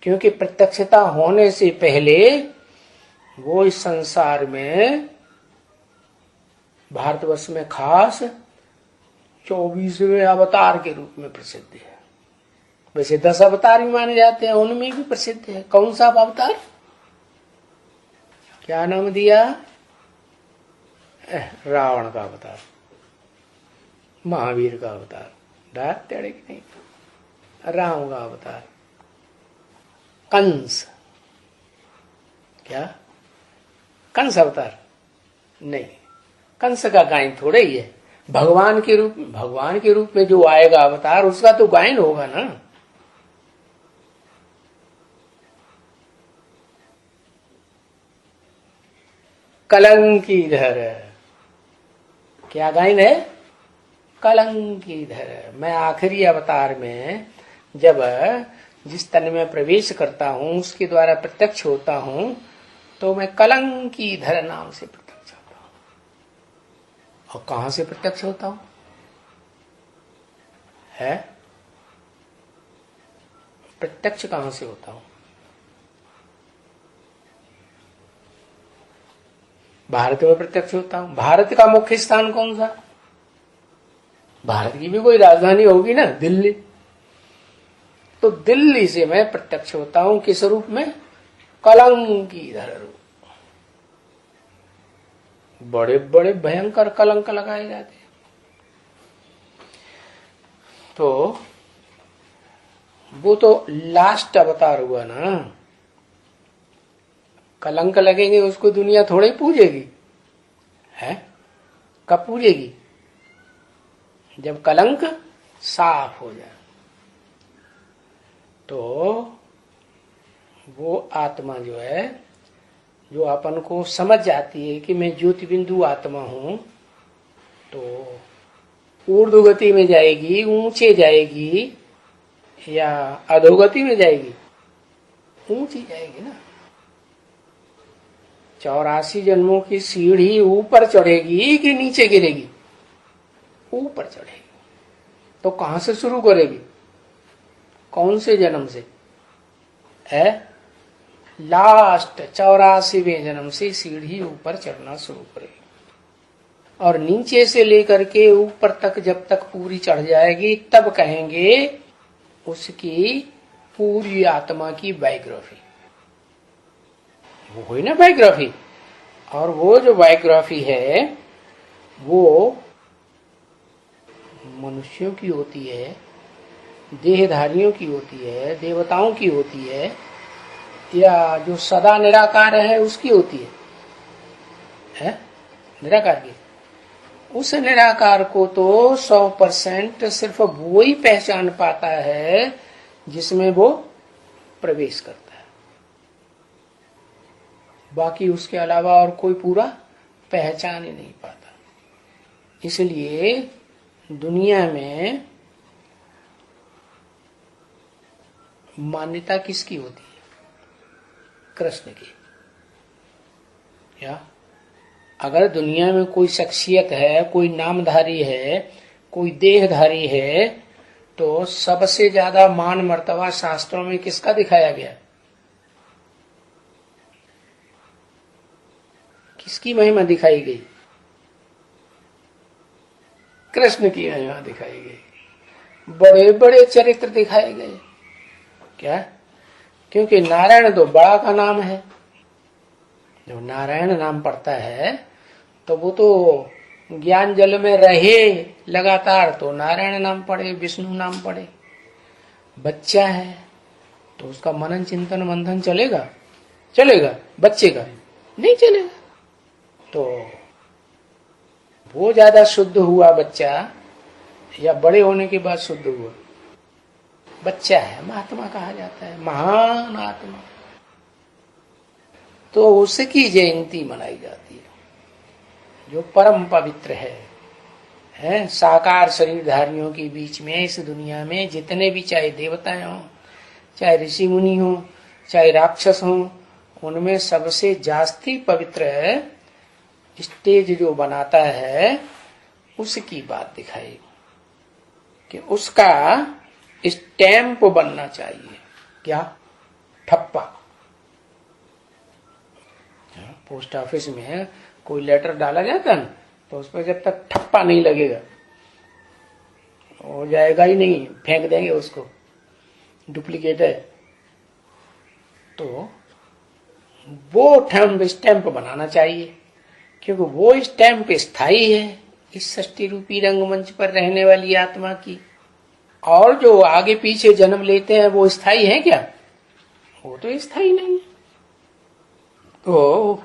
क्योंकि प्रत्यक्षता होने से पहले वो इस संसार में, भारतवर्ष में खास 24वें अवतार के रूप में प्रसिद्ध है। वैसे 10 अवतार भी माने जाते हैं, उनमें भी प्रसिद्ध है। कौन सा अवतार, क्या नाम दिया? रावण का अवतार, महावीर का अवतार, डाक तेड़े की नहीं, राम का अवतार, कंस, क्या कंस अवतार नहीं, कंस का गायन थोड़े ही है। भगवान के रूप में जो आएगा अवतार, उसका तो गायन होगा ना। कलंकीधर, क्या गायन है? कलंकीधर। मैं आखिरी अवतार में जब जिस तन में प्रवेश करता हूं, उसके द्वारा प्रत्यक्ष होता हूं, तो मैं कलंकीधर नाम से प्रत्यक्ष होता हूं। और कहां से प्रत्यक्ष होता हूं? है प्रत्यक्ष कहां से होता हूं? भारत में प्रत्यक्ष होता हूं। भारत का मुख्य स्थान कौन सा? भारत की भी कोई राजधानी होगी ना, दिल्ली। तो दिल्ली से मैं प्रत्यक्ष होता हूं, किस रूप में? कलंकीधर रूप। बड़े बड़े भयंकर कलंक लगाए जाते हैं। तो वो तो लास्ट अवतार हुआ ना। कलंक लगेंगे उसको दुनिया थोड़ी पूजेगी, है? कब पूजेगी? जब कलंक साफ हो जाए। तो वो आत्मा जो है, जो अपन को समझ जाती है कि मैं ज्योति बिंदु आत्मा हूं, तो ऊर्ध्वगति में जाएगी, ऊंचे जाएगी, या अधोगति में जाएगी? ऊंची जाएगी ना। 84 जन्मों की सीढ़ी ऊपर चढ़ेगी कि नीचे गिरेगी? ऊपर चढ़ेगी। तो कहां से शुरू करेगी? कौन से जन्म से? है लास्ट 84वें जन्म से सीढ़ी ऊपर चढ़ना शुरू करेगी। और नीचे से लेकर के ऊपर तक जब तक पूरी चढ़ जाएगी, तब कहेंगे उसकी पूरी आत्मा की बायोग्राफी। वो हुई ना बायोग्राफी। और वो जो बायोग्राफी है, वो मनुष्यों की होती है, देहधारियों की होती है, देवताओं की होती है, या जो सदा निराकार है उसकी होती है? निराकार की। उस निराकार को तो 100% सिर्फ वो ही पहचान पाता है जिसमें वो प्रवेश करता है। बाकी उसके अलावा और कोई पूरा पहचान ही नहीं पाता। इसलिए दुनिया में मान्यता किसकी होती है? कृष्ण की। क्या अगर दुनिया में कोई शख्सियत है, कोई नामधारी है, कोई देहधारी है, तो सबसे ज्यादा मान मर्तबा शास्त्रों में किसका दिखाया गया? किसकी महिमा दिखाई गई? कृष्ण की महिमा दिखाई गई। बड़े बड़े चरित्र दिखाए गए। क्या? क्योंकि नारायण तो बड़ा का नाम है। जब नारायण नाम पड़ता है तो वो तो ज्ञान जल में रहे लगातार, तो नारायण नाम पड़े, विष्णु नाम पड़े। बच्चा है तो उसका मनन चिंतन मंथन चलेगा? चलेगा? बच्चे का नहीं चलेगा। तो वो ज्यादा शुद्ध हुआ बच्चा, या बड़े होने के बाद शुद्ध हुआ? बच्चा है, महात्मा कहा जाता है, महान आत्मा। तो उसकी जयंती मनाई जाती है, जो परम पवित्र है। साकार शरीरधारियों के बीच में इस दुनिया में जितने भी, चाहे देवताएं हों, चाहे ऋषि मुनि हों, चाहे राक्षस हों, उनमें सबसे जास्ती पवित्र स्टेज जो बनाता है, उसकी बात दिखाई कि उसका स्टैंप बनना चाहिए। क्या? ठप्पा। पोस्ट ऑफिस में कोई लेटर डाला जाता है ना, तो उस पर जब तक ठप्पा नहीं लगेगा हो जाएगा ही नहीं, फेंक देंगे उसको, डुप्लीकेट है। तो वो थंब स्टैंप बनाना चाहिए, क्योंकि वो स्टैंप स्थायी है इस सृष्टि रूपी रंगमंच पर रहने वाली आत्मा की। और जो आगे पीछे जन्म लेते हैं वो स्थायी है क्या? वो तो स्थायी नहीं है। तो